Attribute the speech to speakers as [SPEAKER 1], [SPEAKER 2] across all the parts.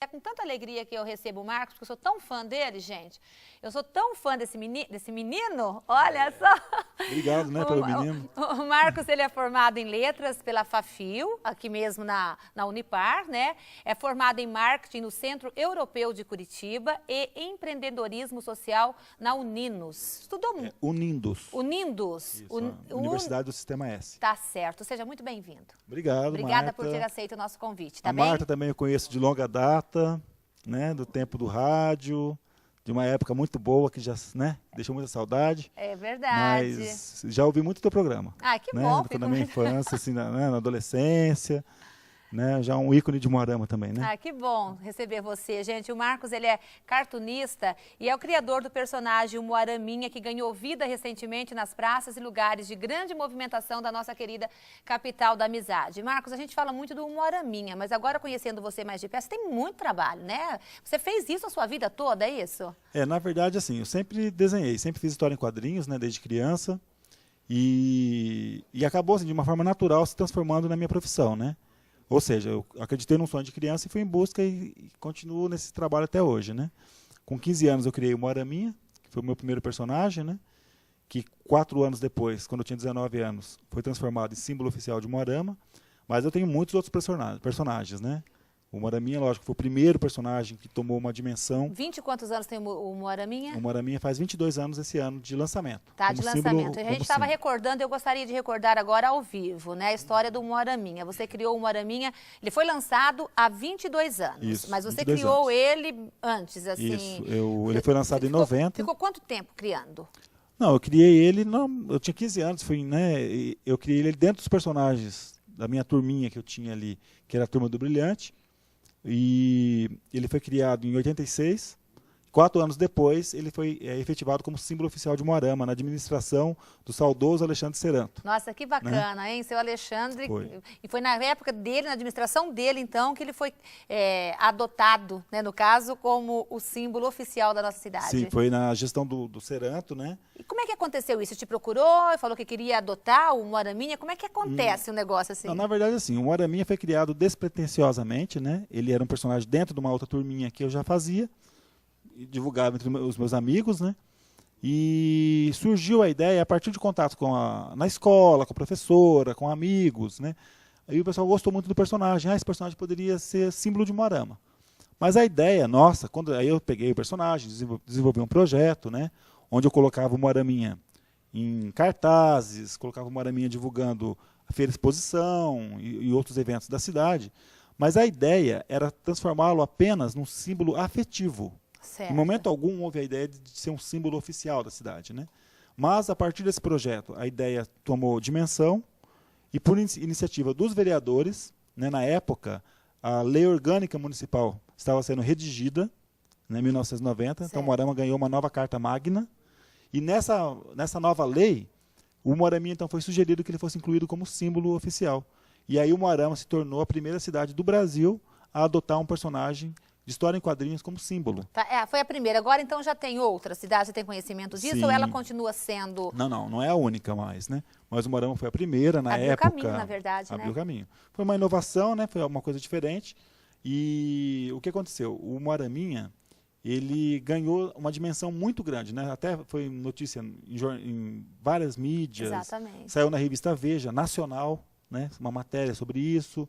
[SPEAKER 1] É com tanta alegria que eu recebo o Marcos, porque eu sou tão fã dele, gente. Eu sou tão fã desse menino, olha só.
[SPEAKER 2] Obrigado, né, pelo menino.
[SPEAKER 1] O Marcos, ele é formado em letras pela FAFIU, aqui mesmo na Unipar, né? É formado em marketing no Centro Europeu de Curitiba e empreendedorismo social na Uninos. Estudou
[SPEAKER 2] Unindos.
[SPEAKER 1] Unindos.
[SPEAKER 2] Isso, Universidade do Sistema S.
[SPEAKER 1] Tá certo. Seja muito bem-vindo.
[SPEAKER 2] Obrigado,
[SPEAKER 1] Obrigada
[SPEAKER 2] Marta.
[SPEAKER 1] por ter aceito o nosso convite, tá
[SPEAKER 2] A
[SPEAKER 1] bem?
[SPEAKER 2] Marta também eu conheço de longa data, né, do tempo do rádio, de uma época muito boa que já, né, deixou muita saudade.
[SPEAKER 1] É verdade.
[SPEAKER 2] Mas já ouvi muito o teu programa.
[SPEAKER 1] Ah, que
[SPEAKER 2] né,
[SPEAKER 1] bom.
[SPEAKER 2] na minha infância, assim, na adolescência. Né, já um ícone de Moarama também, né?
[SPEAKER 1] Ah, que bom receber você, gente. O Marcos, ele é cartunista e é o criador do personagem o Moaraminha, que ganhou vida recentemente nas praças e lugares de grande movimentação da nossa querida capital da amizade. Marcos, a gente fala muito do Moaraminha, mas agora conhecendo você mais de perto, você tem muito trabalho, né? Você fez isso a sua vida toda, é isso?
[SPEAKER 2] Na verdade, assim, eu sempre desenhei, sempre fiz história em quadrinhos, né, desde criança, e acabou, assim, de uma forma natural se transformando na minha profissão, né? Ou seja, eu acreditei num sonho de criança e fui em busca e continuo nesse trabalho até hoje, né? Com 15 anos eu criei o Moaraminha, que foi o meu primeiro personagem, né? Que 4 anos depois, quando eu tinha 19 anos, foi transformado em símbolo oficial de Moarama. Mas eu tenho muitos outros personagens, né? O Moaraminha, lógico, foi o primeiro personagem que tomou uma dimensão.
[SPEAKER 1] 20 e quantos anos tem o Moaraminha?
[SPEAKER 2] O Moaraminha faz 22 anos esse ano de lançamento.
[SPEAKER 1] Tá, de lançamento. A gente estava recordando, eu gostaria de recordar agora ao vivo, né, a história do Moaraminha. Você criou o Moaraminha, ele foi lançado há 22 anos. Isso, mas você criou ele antes, assim.
[SPEAKER 2] Isso, ele foi lançado em 90.
[SPEAKER 1] Ficou quanto tempo criando?
[SPEAKER 2] Não, eu criei ele, eu tinha 15 anos, né, eu criei ele dentro dos personagens da minha turminha que eu tinha ali, que era a Turma do Brilhante. E ele foi criado em 86. 4 anos depois, ele foi efetivado como símbolo oficial de Moarama, na administração do saudoso Alexandre Seranto.
[SPEAKER 1] Nossa, que bacana, né? Hein? Seu Alexandre.
[SPEAKER 2] Foi.
[SPEAKER 1] E foi na época dele, na administração dele, então, que ele foi adotado, né, no caso, como o símbolo oficial da nossa cidade.
[SPEAKER 2] Sim, foi na gestão do Seranto, né?
[SPEAKER 1] E como é que aconteceu isso? Te procurou e falou que queria adotar o Moaraminha? Como é que acontece um negócio assim?
[SPEAKER 2] Não, na verdade, assim, o Moaraminha foi criado despretensiosamente, né? Ele era um personagem dentro de uma outra turminha que eu já fazia, divulgava entre os meus amigos, né? E surgiu a ideia a partir de contato na escola, com a professora, com amigos, né? Aí o pessoal gostou muito do personagem. Esse personagem poderia ser símbolo de Moarama. Mas a ideia nossa, aí eu peguei o personagem, desenvolvi um projeto, né? Onde eu colocava o Moaraminha em cartazes, colocava o Moaraminha divulgando a feira exposição e outros eventos da cidade. Mas a ideia era transformá-lo apenas num símbolo afetivo.
[SPEAKER 1] Certo.
[SPEAKER 2] Em momento algum houve a ideia de ser um símbolo oficial da cidade, né? Mas a partir desse projeto a ideia tomou dimensão e por iniciativa dos vereadores, né, na época a lei orgânica municipal estava sendo redigida, né, em 1990, certo. Então o Moarama ganhou uma nova carta magna e nessa nova lei o Moaraminha então foi sugerido que ele fosse incluído como símbolo oficial. E aí o Moarama se tornou a primeira cidade do Brasil a adotar um personagem de história em quadrinhos como símbolo.
[SPEAKER 1] Tá, foi a primeira. Agora, então, já tem outra cidade, você tem conhecimento disso?
[SPEAKER 2] Sim.
[SPEAKER 1] Ou ela continua sendo...
[SPEAKER 2] Não é a única mais, né? Mas o Moarama foi a primeira na época.
[SPEAKER 1] Abriu o caminho, na verdade, né?
[SPEAKER 2] Abriu o caminho. Foi uma inovação, né? Foi uma coisa diferente. E o que aconteceu? O Moaraminha, ele ganhou uma dimensão muito grande, né? Até foi notícia em várias mídias.
[SPEAKER 1] Exatamente.
[SPEAKER 2] Saiu na revista Veja, nacional, né? Uma matéria sobre isso.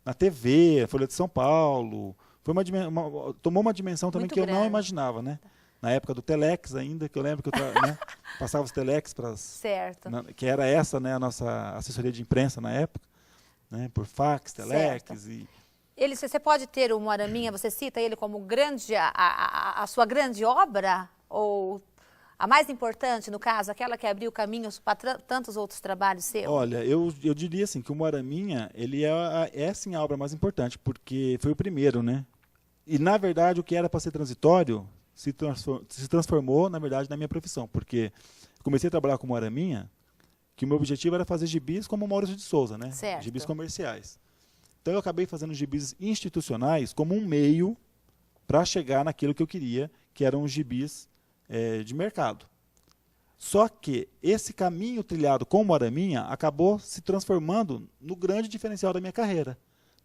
[SPEAKER 2] Na TV, Folha de São Paulo, tomou uma dimensão também muito que grande. Eu não imaginava, né? Na época do Telex ainda, que eu lembro que eu né, passava os Telex para que era essa, né, a nossa assessoria de imprensa na época, né, por fax, Telex.
[SPEAKER 1] Você pode ter o Moaraminha, você cita ele como a sua grande obra? Ou a mais importante, no caso, aquela que abriu caminhos para tantos outros trabalhos seus?
[SPEAKER 2] Olha, eu diria assim, que o Moaraminha, ele é sim a obra mais importante, porque foi o primeiro, né? E, na verdade, o que era para ser transitório se transformou, na verdade, na minha profissão, porque eu comecei a trabalhar com o Moaraminha, que o meu objetivo era fazer gibis como o Maurício de Souza, né?
[SPEAKER 1] Certo.
[SPEAKER 2] Gibis comerciais. Então, eu acabei fazendo gibis institucionais como um meio para chegar naquilo que eu queria, que eram os gibis de mercado. Só que esse caminho trilhado com o Moaraminha acabou se transformando no grande diferencial da minha carreira.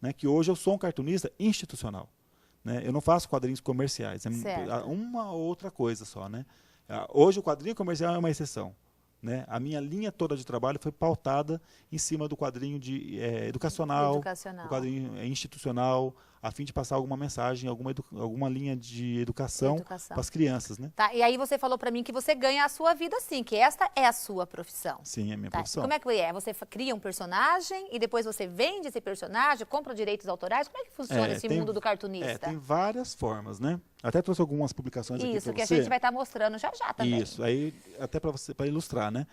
[SPEAKER 2] né, que hoje eu sou um cartunista institucional. Né? Eu não faço quadrinhos comerciais, é uma ou outra coisa só. Né? Hoje o quadrinho comercial é uma exceção. Né? A minha linha toda de trabalho foi pautada em cima do quadrinho educacional, do quadrinho institucional, a fim de passar alguma mensagem, alguma linha de educação para as crianças. Né?
[SPEAKER 1] Tá, e aí você falou para mim que você ganha a sua vida sim, que esta é a sua profissão.
[SPEAKER 2] Sim, é a minha profissão.
[SPEAKER 1] Como é que é? Você cria um personagem e depois você vende esse personagem, compra direitos autorais? Como é que funciona esse mundo do cartunista?
[SPEAKER 2] Tem várias formas, né? Até trouxe algumas publicações aqui para você.
[SPEAKER 1] Isso, que a gente vai estar mostrando já também.
[SPEAKER 2] Isso, aí até para ilustrar, né?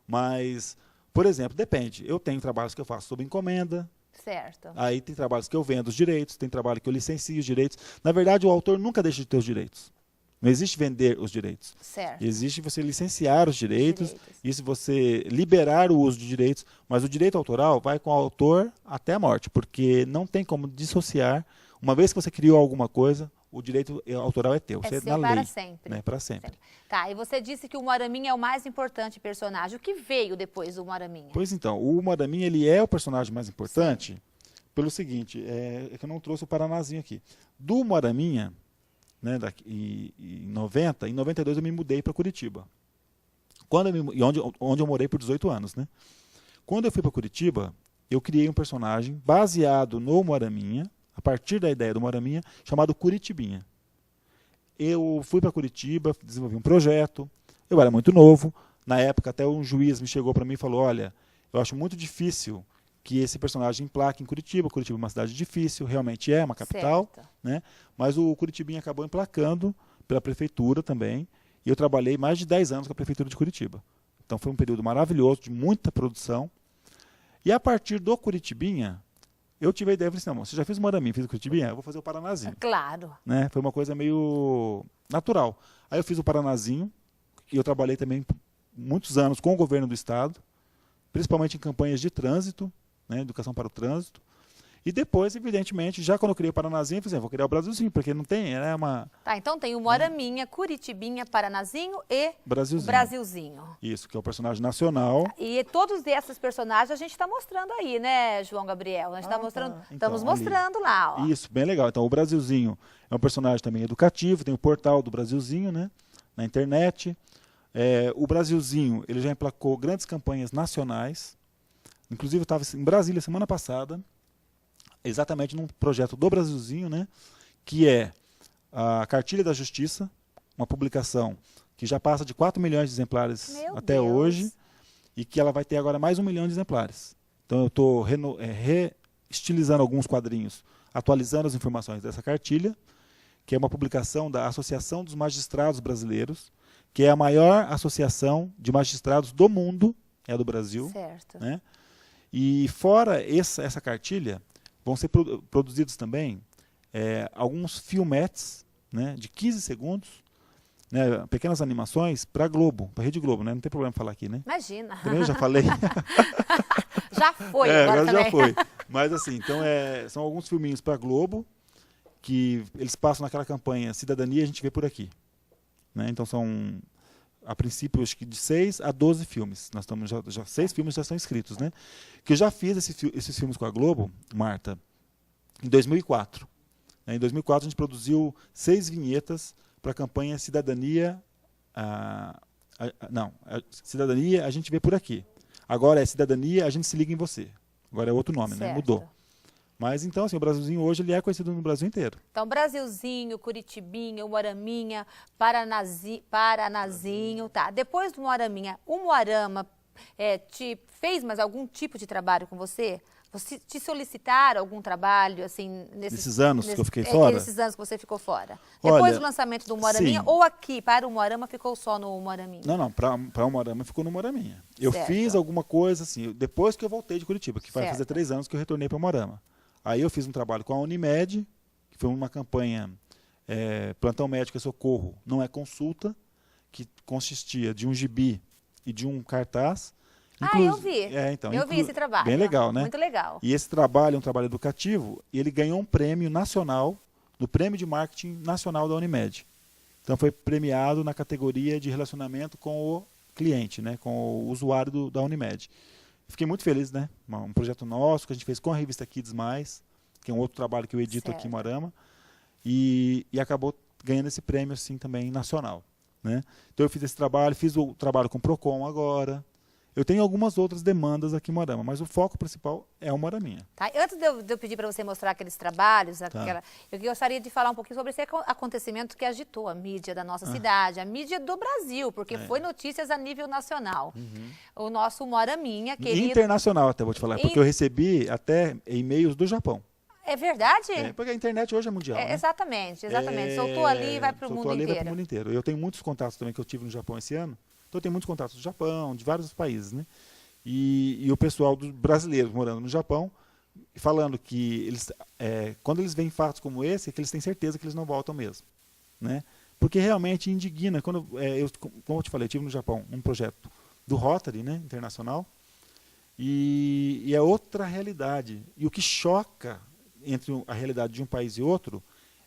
[SPEAKER 2] Mas, por exemplo, depende. Eu tenho trabalhos que eu faço sob encomenda.
[SPEAKER 1] Certo.
[SPEAKER 2] Aí tem trabalhos que eu vendo os direitos, tem trabalho que eu licencio os direitos. Na verdade, o autor nunca deixa de ter os direitos. Não existe vender os direitos.
[SPEAKER 1] Certo.
[SPEAKER 2] Existe você licenciar os direitos, isso você liberar o uso de direitos, mas o direito autoral vai com o autor até a morte, porque não tem como dissociar. Uma vez que você criou alguma coisa, o direito autoral é teu.
[SPEAKER 1] É
[SPEAKER 2] seu
[SPEAKER 1] na
[SPEAKER 2] para
[SPEAKER 1] lei, sempre.
[SPEAKER 2] Né? Para sempre.
[SPEAKER 1] Tá, e você disse que o Moaraminha é o mais importante personagem. O que veio depois do Moaraminha?
[SPEAKER 2] Pois então, o Moaraminha ele é o personagem mais importante pelo seguinte, é que eu não trouxe o Paranazinho aqui. Do Moaraminha, né, em 92 eu me mudei para Curitiba. Onde eu morei por 18 anos. Né? Quando eu fui para Curitiba, eu criei um personagem baseado no Moaraminha, a partir da ideia do Moaraminha, chamado Curitibinha. Eu fui para Curitiba, desenvolvi um projeto, eu era muito novo, na época até um juiz me chegou para mim e falou, olha, eu acho muito difícil que esse personagem emplaque em Curitiba. Curitiba é uma cidade difícil, realmente é uma capital, né? Mas o Curitibinha acabou emplacando pela prefeitura também, e eu trabalhei mais de 10 anos com a prefeitura de Curitiba. Então foi um período maravilhoso, de muita produção. E a partir do Curitibinha, eu tive a ideia, falei assim, não, você já fez o Moaraminha, fez o Curitibinha, eu vou fazer o Paranazinho.
[SPEAKER 1] Claro.
[SPEAKER 2] Né? Foi uma coisa meio natural. Aí eu fiz o Paranazinho, e eu trabalhei também muitos anos com o governo do estado, principalmente em campanhas de trânsito, né, educação para o trânsito. E depois, evidentemente, já quando eu criei o Paranazinho, eu falei, vou criar o Brasilzinho, porque não tem, é uma...
[SPEAKER 1] Tá, então tem o Moaraminha, Curitibinha, Paranazinho e
[SPEAKER 2] Brasilzinho.
[SPEAKER 1] o Brasilzinho.
[SPEAKER 2] Isso, que é o personagem nacional.
[SPEAKER 1] E todos esses personagens a gente está mostrando aí, né, João Gabriel? A gente está mostrando, estamos mostrando lá, ó.
[SPEAKER 2] Isso, bem legal. Então, o Brasilzinho é um personagem também educativo, tem o portal do Brasilzinho, né, na internet. O Brasilzinho, ele já emplacou grandes campanhas nacionais. Inclusive, eu estava em Brasília semana passada, exatamente num projeto do Brasilzinho, né, que é a Cartilha da Justiça, uma publicação que já passa de 4 milhões de exemplares até hoje, e que ela vai ter agora mais 1 milhão de exemplares. Então eu estou reestilizando alguns quadrinhos, atualizando as informações dessa cartilha, que é uma publicação da Associação dos Magistrados Brasileiros, que é a maior associação de magistrados do mundo, é a do Brasil.
[SPEAKER 1] Certo.
[SPEAKER 2] Né? E fora essa cartilha, vão ser produzidos também alguns filmetes, né, de 15 segundos, né, pequenas animações para Globo, para Rede Globo, né? Não tem problema falar aqui, né?
[SPEAKER 1] Imagina.
[SPEAKER 2] Também eu já falei.
[SPEAKER 1] Já foi, agora também.
[SPEAKER 2] Já foi. Mas assim, então são alguns filminhos para Globo que eles passam naquela campanha Cidadania a gente vê por aqui. Né? Então são, a princípio, acho que de 6 a 12 filmes. Nós estamos já 6 filmes já estão inscritos, né? Que eu já fiz esses filmes com a Globo, Marta, em 2004. Em 2004 a gente produziu 6 vinhetas para a campanha Cidadania, Cidadania a gente vê por aqui. Agora é Cidadania a gente se liga em você. Agora é outro nome, né? Mudou. Mas então, assim, o Brasilzinho hoje ele é conhecido no Brasil inteiro.
[SPEAKER 1] Então, Brasilzinho, Curitibinha, o Moaraminha, Paranazinho, tá. Depois do Moaraminha, o Moarama te fez mais algum tipo de trabalho com você? Te solicitaram algum trabalho, assim,
[SPEAKER 2] nesses anos que eu fiquei fora?
[SPEAKER 1] Nesses anos que você ficou fora. Depois do lançamento do Moaraminha, ou aqui, para o Moarama, ficou só no Moaraminha?
[SPEAKER 2] Não, para o Moarama ficou no Moaraminha. Eu fiz alguma coisa, assim, depois que eu voltei de Curitiba, que vai fazer 3 anos que eu retornei para o Moarama. Aí eu fiz um trabalho com a Unimed, que foi uma campanha Plantão Médico é Socorro, não é consulta, que consistia de um gibi e de um cartaz.
[SPEAKER 1] Eu vi. Eu vi esse trabalho.
[SPEAKER 2] Bem legal, né?
[SPEAKER 1] Muito legal.
[SPEAKER 2] E esse trabalho é um trabalho educativo e ele ganhou um prêmio nacional, do Prêmio de Marketing Nacional da Unimed. Então foi premiado na categoria de relacionamento com o cliente, né? Com o usuário da Unimed. Fiquei muito feliz, né? Um projeto nosso que a gente fez com a revista Kids Mais. que é um outro trabalho que eu edito
[SPEAKER 1] Certo.
[SPEAKER 2] aqui em Moarama, e acabou ganhando esse prêmio assim também nacional, né? Então eu fiz esse trabalho, fiz o trabalho com o Procon agora. Eu tenho algumas outras demandas aqui em Moarama, mas o foco principal é o Moaraminha.
[SPEAKER 1] Tá? Antes de eu pedir para você mostrar aqueles trabalhos, eu gostaria de falar um pouquinho sobre esse acontecimento que agitou a mídia da nossa cidade, a mídia do Brasil, porque foi notícias a nível nacional. O nosso Moaraminha, querido...
[SPEAKER 2] Internacional até, vou te falar, porque eu recebi até e-mails do Japão.
[SPEAKER 1] É verdade?
[SPEAKER 2] Porque a internet hoje é mundial, né?
[SPEAKER 1] Exatamente, exatamente. Soltou ali e vai para o mundo inteiro.
[SPEAKER 2] Vai para o mundo inteiro. Eu tenho muitos contatos também que eu tive no Japão esse ano. Então eu tenho muitos contatos do Japão, de vários países, né? E o pessoal dos brasileiros morando no Japão, falando que eles, quando eles veem fatos como esse, é que eles têm certeza que eles não voltam mesmo, né? Porque realmente indigna. Como eu te falei, eu tive no Japão um projeto do Rotary, né, internacional, e é outra realidade. E o que choca entre a realidade de um país e outro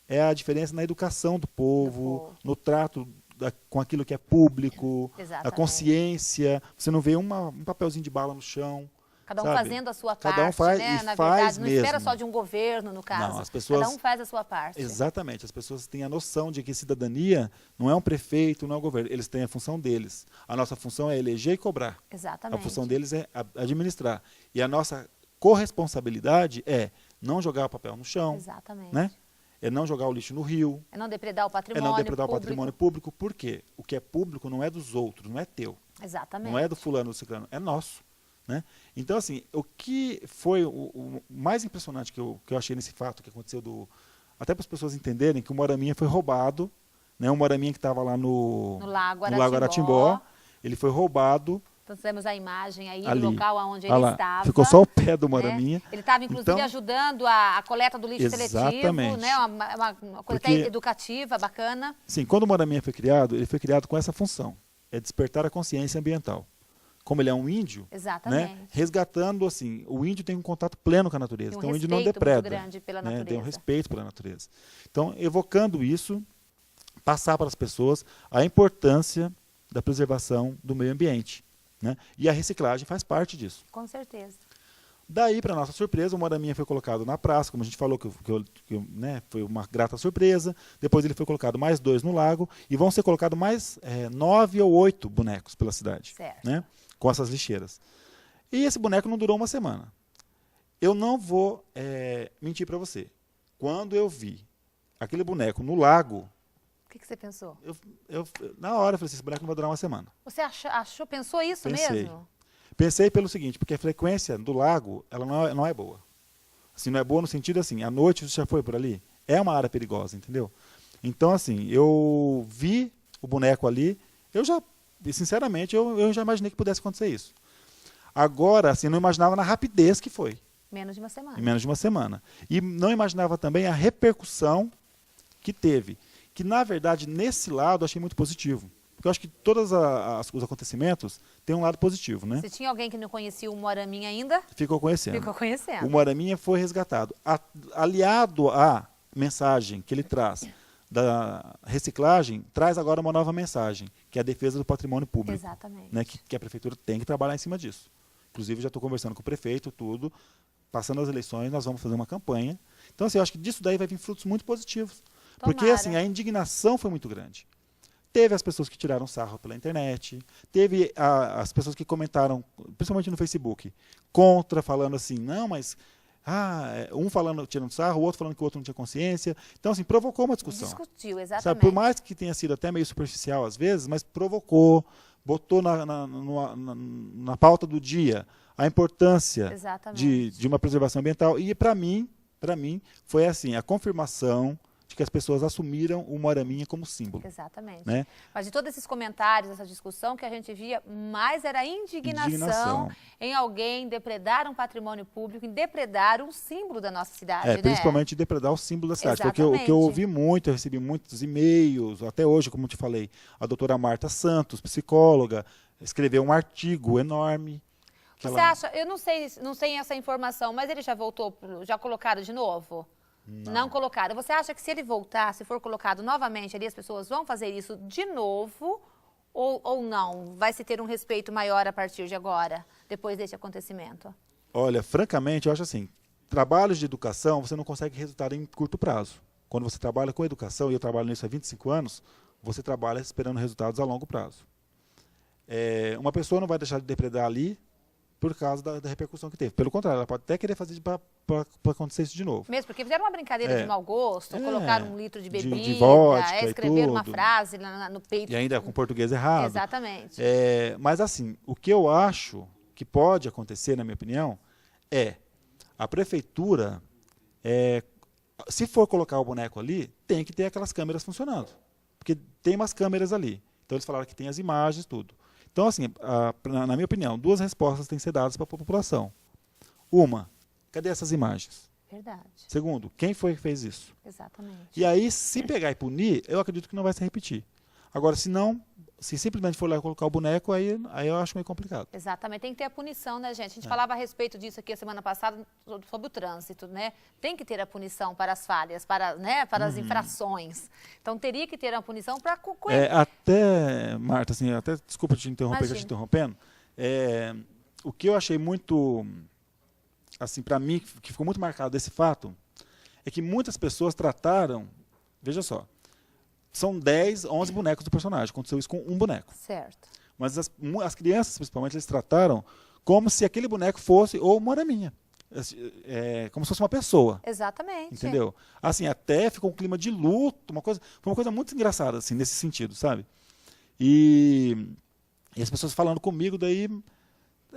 [SPEAKER 2] é a diferença na educação do povo, no trato com aquilo que é público, a consciência. Você não vê um papelzinho de bala no chão.
[SPEAKER 1] Cada um
[SPEAKER 2] sabe?
[SPEAKER 1] fazendo a sua parte,
[SPEAKER 2] Cada um faz,
[SPEAKER 1] né?
[SPEAKER 2] e
[SPEAKER 1] Na
[SPEAKER 2] faz
[SPEAKER 1] verdade, não
[SPEAKER 2] mesmo.
[SPEAKER 1] espera só de um governo, no caso.
[SPEAKER 2] Não, as pessoas,
[SPEAKER 1] cada um faz a sua parte.
[SPEAKER 2] Exatamente. As pessoas têm a noção de que cidadania não é um prefeito, não é um governo. Eles têm a função deles. A nossa função é eleger e cobrar.
[SPEAKER 1] Exatamente.
[SPEAKER 2] A função deles é administrar. E a nossa corresponsabilidade é não jogar o papel no chão.
[SPEAKER 1] Exatamente.
[SPEAKER 2] Né? É não jogar o lixo no rio.
[SPEAKER 1] É não depredar o patrimônio
[SPEAKER 2] É não depredar
[SPEAKER 1] público.
[SPEAKER 2] o patrimônio público. Por quê? O que é público não é dos outros, não é teu.
[SPEAKER 1] Exatamente.
[SPEAKER 2] Não é do fulano, do ciclano, é nosso. Né? Então, assim, o que foi o mais impressionante que eu achei nesse fato que aconteceu, até para as pessoas entenderem que o Moaraminha foi roubado, né? O Moaraminha que estava lá no Lago Aratimbó, ele foi roubado.
[SPEAKER 1] Então, temos a imagem aí
[SPEAKER 2] ali,
[SPEAKER 1] do local onde ele estava.
[SPEAKER 2] Ficou só o pé do Moaraminha.
[SPEAKER 1] Né? Ele estava, inclusive, ajudando a coleta do lixo seletivo, né? Uma coisa até educativa, bacana.
[SPEAKER 2] Sim, quando o Moaraminha foi criado, ele foi criado com essa função, é despertar a consciência ambiental. Como ele é um índio, né, resgatando, assim, o índio tem um contato pleno com a natureza. Então o índio não depreda.
[SPEAKER 1] Grande pela
[SPEAKER 2] né,
[SPEAKER 1] natureza.
[SPEAKER 2] tem um respeito pela natureza. Então, evocando isso, passar para as pessoas a importância da preservação do meio ambiente. Né? E a reciclagem faz parte disso.
[SPEAKER 1] Com certeza.
[SPEAKER 2] Daí, para nossa surpresa, o Moaraminha foi colocado na praça, como a gente falou, né, foi uma grata surpresa. Depois ele foi colocado mais 2 no lago e vão ser colocados mais 9 ou 8 bonecos pela cidade.
[SPEAKER 1] Certo.
[SPEAKER 2] Né, com essas lixeiras. E esse boneco não durou uma semana. Eu não vou mentir para você. Quando eu vi aquele boneco no lago...
[SPEAKER 1] O que você pensou?
[SPEAKER 2] Na hora eu falei assim, esse boneco não vai durar uma semana.
[SPEAKER 1] Você pensou isso mesmo?
[SPEAKER 2] Pensei pelo seguinte, porque a frequência do lago, ela não é boa. Assim, não é boa no sentido assim, à noite você já foi por ali? É uma área perigosa, entendeu? Então, assim, eu vi o boneco ali, sinceramente, eu já imaginei que pudesse acontecer isso. Agora, assim, não imaginava na rapidez que foi.
[SPEAKER 1] Menos de uma semana.
[SPEAKER 2] Em menos de uma semana. E não imaginava também a repercussão que teve. Que, na verdade, nesse lado, eu achei muito positivo. Porque eu acho que todos os acontecimentos têm um lado positivo, né?
[SPEAKER 1] Se tinha alguém que não conhecia o Moaraminha ainda...
[SPEAKER 2] Ficou conhecendo.
[SPEAKER 1] Ficou conhecendo.
[SPEAKER 2] O Moaraminha foi resgatado. Aliado à mensagem que ele traz da reciclagem, traz agora uma nova mensagem, que é a defesa do patrimônio público.
[SPEAKER 1] Exatamente.
[SPEAKER 2] Né? Que a prefeitura tem que trabalhar em cima disso. Inclusive, já estou conversando com o prefeito, tudo. Passando as eleições, nós vamos fazer uma campanha. Então, assim, eu acho que disso daí vai vir frutos muito positivos.
[SPEAKER 1] Tomara.
[SPEAKER 2] Porque, assim, a indignação foi muito grande. Teve as pessoas que tiraram sarro pela internet, teve as pessoas que comentaram, principalmente no Facebook, contra, falando assim, não, mas... um falando, tirando sarro, o outro falando que o outro não tinha consciência. Então, assim, provocou uma discussão.
[SPEAKER 1] Discutiu, exatamente.
[SPEAKER 2] Sabe, por mais que tenha sido até meio superficial às vezes, mas provocou, botou na pauta do dia a importância de uma preservação ambiental. E, para mim, foi assim, a confirmação de que as pessoas assumiram o Moaraminha como símbolo.
[SPEAKER 1] Exatamente.
[SPEAKER 2] Né?
[SPEAKER 1] Mas de todos esses comentários, essa discussão que a gente via, mais era a indignação em alguém depredar um patrimônio público, em depredar um símbolo da nossa cidade, né?
[SPEAKER 2] Principalmente depredar o símbolo da cidade.
[SPEAKER 1] Exatamente.
[SPEAKER 2] O que eu ouvi muito, eu recebi muitos e-mails, até hoje, como eu te falei, a doutora Marta Santos, psicóloga, escreveu um artigo enorme.
[SPEAKER 1] Você acha, eu não sei essa informação, mas ele já voltou, já colocaram de novo? Não colocaram. Você acha que se ele voltar, se for colocado novamente ali, as pessoas vão fazer isso de novo ou não? Vai se ter um respeito maior a partir de agora, depois desse acontecimento?
[SPEAKER 2] Olha, francamente, eu acho assim, trabalhos de educação, você não consegue resultado em curto prazo. Quando você trabalha com educação, e eu trabalho nisso há 25 anos, você trabalha esperando resultados a longo prazo. Uma pessoa não vai deixar de depredar ali por causa da repercussão que teve. Pelo contrário, ela pode até querer fazer para acontecer isso de novo.
[SPEAKER 1] Mesmo porque fizeram uma brincadeira de mau gosto, colocaram 1 litro de bebida,
[SPEAKER 2] de vodka
[SPEAKER 1] escreveram
[SPEAKER 2] e
[SPEAKER 1] uma
[SPEAKER 2] tudo.
[SPEAKER 1] frase no peito.
[SPEAKER 2] E ainda com português errado.
[SPEAKER 1] Exatamente.
[SPEAKER 2] Mas assim, o que eu acho que pode acontecer, na minha opinião, a prefeitura, se for colocar o boneco ali, tem que ter aquelas câmeras funcionando. Porque tem umas câmeras ali. Então eles falaram que tem as imagens, tudo. Então, assim, na minha opinião, 2 respostas têm que ser dadas para a população. Uma, cadê essas imagens?
[SPEAKER 1] Verdade.
[SPEAKER 2] Segundo, quem foi que fez isso?
[SPEAKER 1] Exatamente.
[SPEAKER 2] E aí, se pegar e punir, eu acredito que não vai se repetir. Agora, se simplesmente for lá colocar o boneco, aí eu acho meio complicado.
[SPEAKER 1] Exatamente, tem que ter a punição, né, gente? A gente falava a respeito disso aqui a semana passada sobre o trânsito, né? Tem que ter a punição para as falhas, para as infrações. Então, teria que ter a punição para...
[SPEAKER 2] Até, Marta, assim, desculpa te interromper,
[SPEAKER 1] Imagina.
[SPEAKER 2] que eu te interrompendo. O que eu achei muito, assim, para mim, que ficou muito marcado desse fato, é que muitas pessoas trataram, veja só, são 10, 11 bonecos do personagem. Aconteceu isso com um boneco.
[SPEAKER 1] Certo.
[SPEAKER 2] Mas as crianças, principalmente, eles trataram como se aquele boneco fosse ou uma araminha. Como se fosse uma pessoa.
[SPEAKER 1] Exatamente.
[SPEAKER 2] Entendeu? Assim, até ficou um clima de luto, foi uma coisa muito engraçada, assim, nesse sentido, sabe? E as pessoas falando comigo, daí,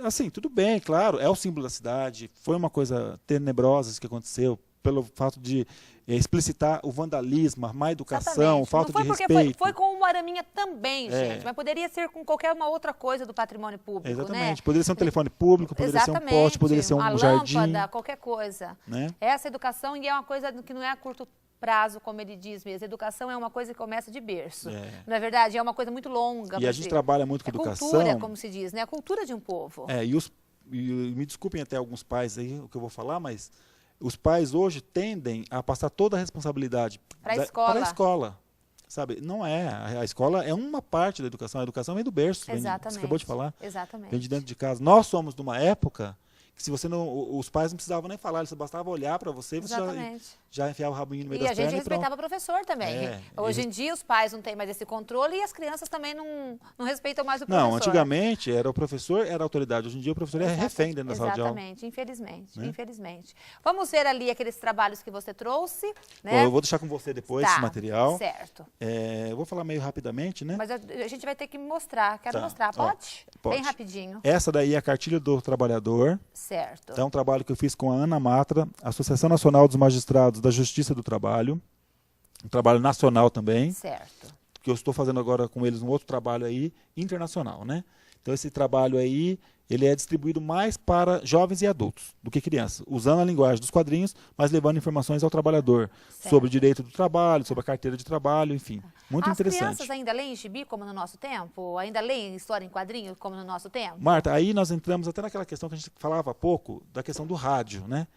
[SPEAKER 2] assim, tudo bem, claro, é o símbolo da cidade, foi uma coisa tenebrosa isso que aconteceu, pelo fato de explicitar o vandalismo, a má educação, falta de respeito.
[SPEAKER 1] Foi com uma araminha também, gente, mas poderia ser com qualquer uma outra coisa do patrimônio público,
[SPEAKER 2] Exatamente,
[SPEAKER 1] né?
[SPEAKER 2] Poderia ser um telefone público, poderia ser um poste, poderia ser um jardim.
[SPEAKER 1] Uma lâmpada, qualquer coisa.
[SPEAKER 2] Né?
[SPEAKER 1] Essa educação, e é uma coisa que não é a curto prazo, como ele diz mesmo. Educação é uma coisa que começa de berço. Não é verdade? É uma coisa muito longa.
[SPEAKER 2] E a gente trabalha muito com educação.
[SPEAKER 1] Cultura, como se diz, né? A cultura de um povo.
[SPEAKER 2] E me desculpem até alguns pais aí o que eu vou falar, mas os pais hoje tendem a passar toda a responsabilidade
[SPEAKER 1] para
[SPEAKER 2] a escola. Sabe? Não é. A escola é uma parte da educação. A educação vem do berço.
[SPEAKER 1] Exatamente.
[SPEAKER 2] Você acabou de falar.
[SPEAKER 1] Exatamente.
[SPEAKER 2] Vem de dentro de casa. Nós somos de uma época que se você não, os pais não precisavam nem falar, eles bastava olhar para você e você já enfiava o rabinho no meio das pernas.
[SPEAKER 1] E a gente respeitava o professor também. Hoje em dia os pais não têm mais esse controle e as crianças também não respeitam mais o professor.
[SPEAKER 2] Não, antigamente era o professor, era a autoridade. Hoje em dia o professor é refém dentro da sala de aula.
[SPEAKER 1] Exatamente, infelizmente, infelizmente. Vamos ver ali aqueles trabalhos que você trouxe, né?
[SPEAKER 2] Bom, eu vou deixar com você depois esse material.
[SPEAKER 1] Certo.
[SPEAKER 2] Eu vou falar meio rapidamente, né?
[SPEAKER 1] Mas a gente vai ter que mostrar. Quero mostrar. Pode? Bem rapidinho.
[SPEAKER 2] Essa daí é a cartilha do trabalhador.
[SPEAKER 1] Certo.
[SPEAKER 2] É um trabalho que eu fiz com a Ana Matra, Associação Nacional dos Magistrados da Justiça do Trabalho. Um trabalho nacional também.
[SPEAKER 1] Certo.
[SPEAKER 2] Que eu estou fazendo agora com eles um outro trabalho aí, internacional, né? Então esse trabalho aí, ele é distribuído mais para jovens e adultos do que crianças, usando a linguagem dos quadrinhos, mas levando informações ao trabalhador sobre o direito do trabalho, sobre a carteira de trabalho, enfim. Muito interessante.
[SPEAKER 1] As crianças ainda leem gibi como no nosso tempo? Ainda leem história em quadrinhos como no nosso tempo?
[SPEAKER 2] Marta, aí nós entramos até naquela questão que a gente falava há pouco, da questão do rádio, né?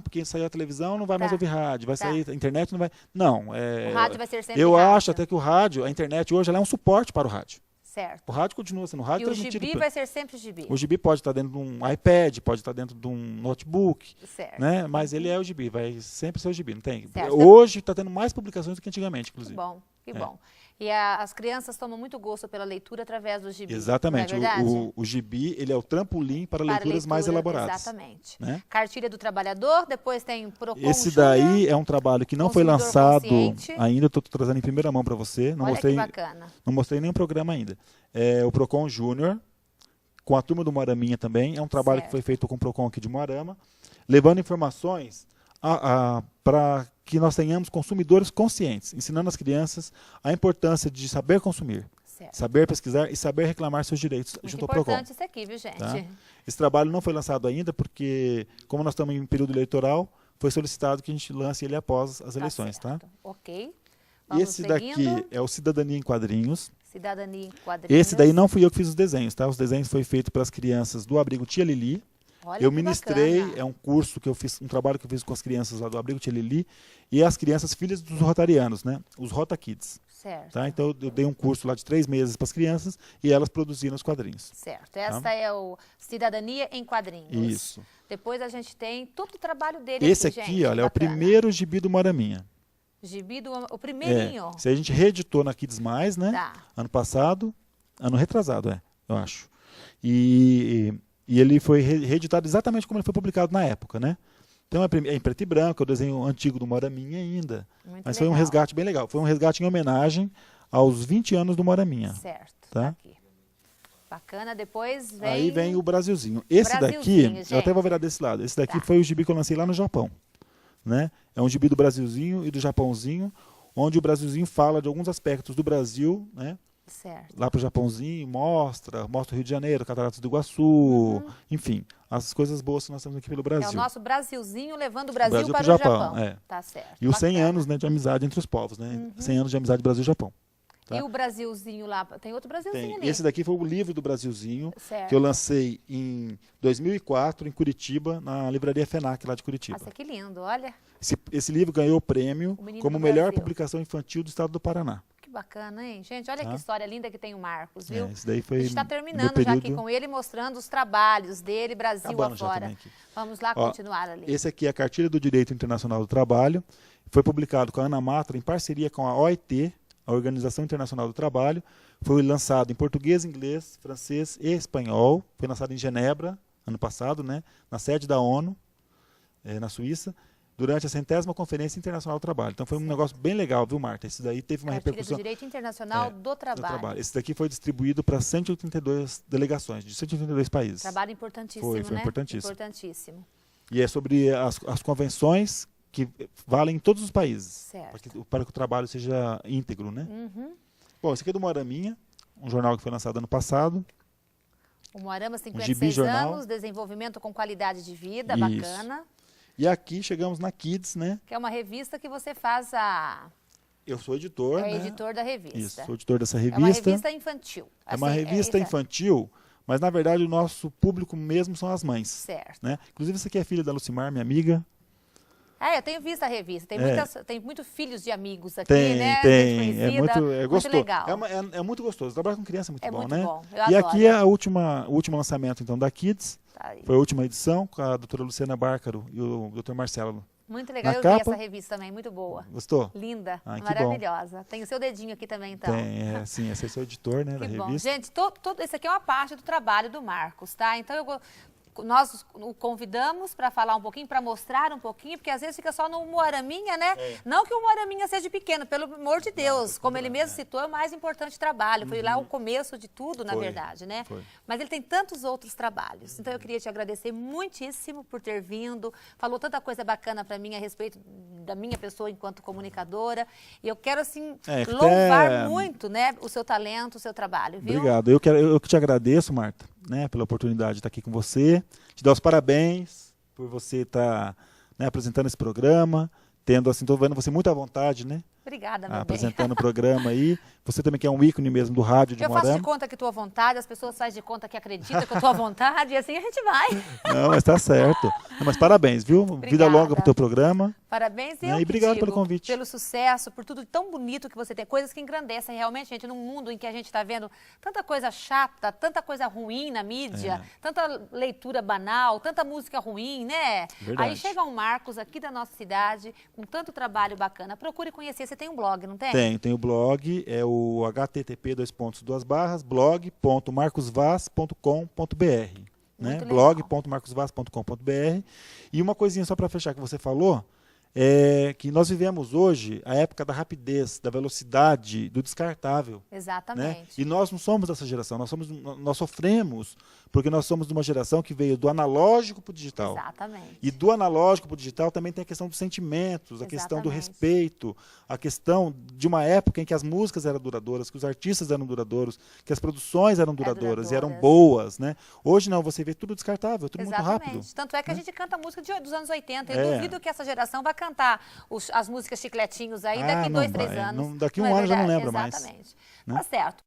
[SPEAKER 2] Porque saiu a televisão, não vai mais ouvir rádio, vai sair a internet, não vai... Não,
[SPEAKER 1] o rádio vai ser sempre
[SPEAKER 2] eu acho até que o rádio, a internet hoje, ela é um suporte para o rádio.
[SPEAKER 1] Certo.
[SPEAKER 2] O rádio continua sendo rádio.
[SPEAKER 1] E o gibi vai ser sempre gibi.
[SPEAKER 2] O gibi pode estar dentro de um iPad, pode estar dentro de um notebook,
[SPEAKER 1] certo.
[SPEAKER 2] Né? Mas ele é o gibi, vai sempre ser o gibi, não tem?
[SPEAKER 1] Certo.
[SPEAKER 2] Hoje está tendo mais publicações do que antigamente, inclusive.
[SPEAKER 1] Que bom, que bom. E as crianças tomam muito gosto pela leitura através do gibi.
[SPEAKER 2] Exatamente.
[SPEAKER 1] Não é verdade?
[SPEAKER 2] O gibi, ele é o trampolim para leituras mais elaboradas.
[SPEAKER 1] Exatamente.
[SPEAKER 2] Né?
[SPEAKER 1] Cartilha do Trabalhador, depois tem Procon
[SPEAKER 2] Esse daí é um trabalho que não foi lançado ainda, estou trazendo em primeira mão para você. Não
[SPEAKER 1] Olha
[SPEAKER 2] mostrei,
[SPEAKER 1] que bacana.
[SPEAKER 2] Não mostrei nenhum programa ainda. O Procon Júnior, com a turma do Moaraminha também. É um trabalho que foi feito com o Procon aqui de Moarama, levando informações para que nós tenhamos consumidores conscientes, ensinando as crianças a importância de saber consumir, saber pesquisar e saber reclamar seus direitos junto ao Procon.
[SPEAKER 1] Importante isso aqui, viu, gente?
[SPEAKER 2] Tá? Esse trabalho não foi lançado ainda porque, como nós estamos em período eleitoral, foi solicitado que a gente lance ele após as eleições. Tá?
[SPEAKER 1] Ok.
[SPEAKER 2] Vamos esse seguindo. Daqui é o Cidadania em Quadrinhos.
[SPEAKER 1] Cidadania em Quadrinhos.
[SPEAKER 2] Esse daí não fui eu que fiz os desenhos, tá? Os desenhos foram feitos para as crianças do abrigo Tia Lili.
[SPEAKER 1] Olha
[SPEAKER 2] Eu
[SPEAKER 1] que
[SPEAKER 2] ministrei,
[SPEAKER 1] bacana.
[SPEAKER 2] é um curso que eu fiz, um trabalho que eu fiz com as crianças lá do Abrigo Tchelili e as crianças filhas dos rotarianos, né? Os Rota Kids.
[SPEAKER 1] Certo.
[SPEAKER 2] Tá? Então eu dei um curso lá de 3 meses para as crianças e elas produziram os quadrinhos.
[SPEAKER 1] Certo. Essa é o Cidadania em Quadrinhos.
[SPEAKER 2] Isso.
[SPEAKER 1] Depois a gente tem todo o trabalho dele
[SPEAKER 2] Esse
[SPEAKER 1] aqui,
[SPEAKER 2] aqui,
[SPEAKER 1] gente,
[SPEAKER 2] olha, é o
[SPEAKER 1] bacana.
[SPEAKER 2] primeiro gibi do Moraminha.
[SPEAKER 1] Gibi o primeirinho.
[SPEAKER 2] Se a gente reeditou na Kids Mais, né?
[SPEAKER 1] Tá.
[SPEAKER 2] Ano passado, ano retrasado, eu acho. E ele foi reeditado exatamente como ele foi publicado na época, né? Então é em preto e branco, é o desenho antigo do Moraminha ainda.
[SPEAKER 1] Muito
[SPEAKER 2] Mas foi um
[SPEAKER 1] legal.
[SPEAKER 2] resgate bem legal. Foi um resgate em homenagem aos 20 anos do Moraminha.
[SPEAKER 1] Certo.
[SPEAKER 2] Tá?
[SPEAKER 1] Aqui. Bacana. Depois vem...
[SPEAKER 2] Aí vem o Brasilzinho. Esse daqui,
[SPEAKER 1] Brasilzinho,
[SPEAKER 2] eu até vou
[SPEAKER 1] gente.
[SPEAKER 2] virar desse lado. Esse daqui
[SPEAKER 1] Tá.
[SPEAKER 2] foi o gibi que eu lancei lá no Japão. Né? É um gibi do Brasilzinho e do Japãozinho, onde o Brasilzinho fala de alguns aspectos do Brasil, né?
[SPEAKER 1] Certo.
[SPEAKER 2] Lá para o Japãozinho, mostra o Rio de Janeiro, Cataratas do Iguaçu, enfim, as coisas boas que nós temos aqui pelo
[SPEAKER 1] É o
[SPEAKER 2] Brasil.
[SPEAKER 1] nosso Brasilzinho levando o Brasil,
[SPEAKER 2] Brasil
[SPEAKER 1] para
[SPEAKER 2] pro
[SPEAKER 1] o Japão.
[SPEAKER 2] Japão, é.
[SPEAKER 1] Tá certo.
[SPEAKER 2] E os 100
[SPEAKER 1] Bacana.
[SPEAKER 2] anos, né, de amizade entre os povos, né? 100 anos de amizade Brasil e Japão. Tá?
[SPEAKER 1] E o Brasilzinho lá, tem outro Brasilzinho
[SPEAKER 2] Tem.
[SPEAKER 1] ali.
[SPEAKER 2] Esse daqui foi o livro do Brasilzinho,
[SPEAKER 1] Certo.
[SPEAKER 2] que eu lancei em 2004, em Curitiba, na livraria FENAC, lá de Curitiba.
[SPEAKER 1] Nossa, que lindo, olha.
[SPEAKER 2] Esse livro ganhou o prêmio
[SPEAKER 1] O Menino
[SPEAKER 2] como
[SPEAKER 1] do
[SPEAKER 2] melhor
[SPEAKER 1] Brasil.
[SPEAKER 2] publicação infantil do estado do Paraná.
[SPEAKER 1] Que bacana, hein? Gente, olha
[SPEAKER 2] Tá.
[SPEAKER 1] que história linda que tem o Marcos, viu?
[SPEAKER 2] Esse daí foi
[SPEAKER 1] A gente está
[SPEAKER 2] meu
[SPEAKER 1] terminando já
[SPEAKER 2] período...
[SPEAKER 1] aqui com ele, mostrando os trabalhos dele, Brasil
[SPEAKER 2] Acabando já
[SPEAKER 1] afora.
[SPEAKER 2] também aqui.
[SPEAKER 1] Vamos lá
[SPEAKER 2] Ó,
[SPEAKER 1] continuar ali.
[SPEAKER 2] Esse aqui é a Cartilha do Direito Internacional do Trabalho. Foi publicado com a Ana Matra em parceria com a OIT, a Organização Internacional do Trabalho. Foi lançado em português, inglês, francês e espanhol. Foi lançado em Genebra, ano passado, né, na sede da ONU, na Suíça, durante a 100ª Conferência Internacional do Trabalho. Então foi um negócio bem legal, viu, Marta? Esse daí teve uma
[SPEAKER 1] Cartilha
[SPEAKER 2] repercussão...
[SPEAKER 1] do Direito Internacional do
[SPEAKER 2] do
[SPEAKER 1] Trabalho.
[SPEAKER 2] Esse daqui foi distribuído para 182 delegações, de 182 países.
[SPEAKER 1] Trabalho importantíssimo,
[SPEAKER 2] Foi
[SPEAKER 1] né?
[SPEAKER 2] importantíssimo.
[SPEAKER 1] Importantíssimo.
[SPEAKER 2] E é sobre as convenções que valem em todos os países,
[SPEAKER 1] Certo.
[SPEAKER 2] para que o trabalho seja íntegro, né? Bom, esse aqui é do Moraminha, um jornal que foi lançado ano passado.
[SPEAKER 1] O Moarama,
[SPEAKER 2] Gibi
[SPEAKER 1] 56
[SPEAKER 2] jornal.
[SPEAKER 1] anos, desenvolvimento com qualidade de vida,
[SPEAKER 2] Isso.
[SPEAKER 1] bacana.
[SPEAKER 2] E aqui chegamos na Kids, né?
[SPEAKER 1] Que é uma revista que você faz a...
[SPEAKER 2] Eu sou editor,
[SPEAKER 1] É
[SPEAKER 2] né?
[SPEAKER 1] editor da revista.
[SPEAKER 2] Isso, sou editor dessa
[SPEAKER 1] É
[SPEAKER 2] revista.
[SPEAKER 1] uma revista infantil.
[SPEAKER 2] É uma
[SPEAKER 1] Assim,
[SPEAKER 2] revista
[SPEAKER 1] isso.
[SPEAKER 2] infantil, mas na verdade o nosso público mesmo são as mães.
[SPEAKER 1] Certo.
[SPEAKER 2] Né? Inclusive essa aqui é filha da Lucimar, minha amiga.
[SPEAKER 1] Eu tenho visto a revista. Tem muitos filhos de amigos aqui,
[SPEAKER 2] Tem,
[SPEAKER 1] né?
[SPEAKER 2] tem.
[SPEAKER 1] Gente
[SPEAKER 2] É
[SPEAKER 1] conhecida,
[SPEAKER 2] muito gostoso.
[SPEAKER 1] legal.
[SPEAKER 2] É muito gostoso. Trabalhar com criança é muito
[SPEAKER 1] É
[SPEAKER 2] bom,
[SPEAKER 1] muito
[SPEAKER 2] né?
[SPEAKER 1] bom. Eu
[SPEAKER 2] E
[SPEAKER 1] adoro.
[SPEAKER 2] aqui é o último lançamento então da Kids.
[SPEAKER 1] Tá aí.
[SPEAKER 2] Foi a última edição com a doutora Luciana Bárcaro e o doutor Marcelo.
[SPEAKER 1] Muito legal.
[SPEAKER 2] Na
[SPEAKER 1] Eu vi
[SPEAKER 2] capa-
[SPEAKER 1] essa revista também, muito boa.
[SPEAKER 2] Gostou?
[SPEAKER 1] Linda,
[SPEAKER 2] Ah, que
[SPEAKER 1] maravilhosa. Tem o seu dedinho aqui também, então.
[SPEAKER 2] Tem, sim, esse é o seu editor, né, da
[SPEAKER 1] Que bom.
[SPEAKER 2] revista.
[SPEAKER 1] Gente, esse aqui é uma parte do trabalho do Marcos, tá? Então, nós o convidamos para falar um pouquinho, para mostrar um pouquinho, porque às vezes fica só no Moaraminha, né? Não que o Moaraminha seja pequeno, pelo amor de Deus. Como ele mesmo citou, é o mais importante trabalho. Foi lá o começo de tudo, na
[SPEAKER 2] Foi,
[SPEAKER 1] verdade, né?
[SPEAKER 2] foi.
[SPEAKER 1] Mas ele tem tantos outros trabalhos. Então, eu queria te agradecer muitíssimo por ter vindo. Falou tanta coisa bacana para mim a respeito da minha pessoa enquanto comunicadora. E eu quero, assim,
[SPEAKER 2] É, que
[SPEAKER 1] louvar
[SPEAKER 2] até-
[SPEAKER 1] muito, né, o seu talento, o seu trabalho, viu?
[SPEAKER 2] Obrigado. Eu que te agradeço, Marta, né, pela oportunidade de estar aqui com você. Te dar os parabéns por você estar, né, apresentando esse programa, tendo, assim, tô vendo você muito à vontade, né?
[SPEAKER 1] Obrigada, meu bem.
[SPEAKER 2] Apresentando o programa aí. Você também que é um ícone mesmo do rádio de
[SPEAKER 1] Eu faço de
[SPEAKER 2] Moarama.
[SPEAKER 1] conta que estou à vontade, as pessoas fazem de conta que acreditam que eu estou à vontade, e assim a gente vai.
[SPEAKER 2] Não, mas tá certo. Não, mas parabéns, viu? Vida
[SPEAKER 1] Obrigada.
[SPEAKER 2] longa pro teu programa.
[SPEAKER 1] Parabéns e
[SPEAKER 2] Né,
[SPEAKER 1] eu
[SPEAKER 2] e
[SPEAKER 1] que
[SPEAKER 2] obrigado
[SPEAKER 1] digo,
[SPEAKER 2] pelo convite.
[SPEAKER 1] pelo sucesso, por tudo tão bonito que você tem. Coisas que engrandecem realmente, gente, num mundo em que a gente está vendo tanta coisa chata, tanta coisa ruim na mídia, tanta leitura banal, tanta música ruim, né?
[SPEAKER 2] Verdade.
[SPEAKER 1] Aí chega um Marcos aqui da nossa cidade, com tanto trabalho bacana. Procure conhecer. Você tem um blog, não tem?
[SPEAKER 2] Tem o blog, é o http:/blog.marcosvaz.com.br, né?
[SPEAKER 1] Muito legal.
[SPEAKER 2] blog.marcosvaz.com.br. E uma coisinha só para fechar que você falou, é que nós vivemos hoje a época da rapidez, da velocidade, do descartável. Né?
[SPEAKER 1] Exatamente.
[SPEAKER 2] E nós não somos dessa geração, nós sofremos porque nós somos de uma geração que veio do analógico para o digital.
[SPEAKER 1] Exatamente.
[SPEAKER 2] E do analógico para o digital também tem a questão dos sentimentos, a questão do
[SPEAKER 1] Exatamente.
[SPEAKER 2] respeito, a questão de uma época em que as músicas eram duradouras, que os artistas eram duradouros, que as produções eram duradouras e eram boas, né? Hoje não, você vê tudo descartável, tudo muito rápido.
[SPEAKER 1] Exatamente. Tanto é que a gente canta música dos anos 80. Eu
[SPEAKER 2] É.
[SPEAKER 1] duvido que essa geração vai cantar as músicas chicletinhos aí daqui
[SPEAKER 2] não
[SPEAKER 1] 2, 3
[SPEAKER 2] vai.
[SPEAKER 1] anos.
[SPEAKER 2] Daqui
[SPEAKER 1] Não
[SPEAKER 2] um
[SPEAKER 1] é
[SPEAKER 2] ano já não
[SPEAKER 1] verdade?
[SPEAKER 2] lembra mais.
[SPEAKER 1] Exatamente.
[SPEAKER 2] Né?
[SPEAKER 1] Tá certo.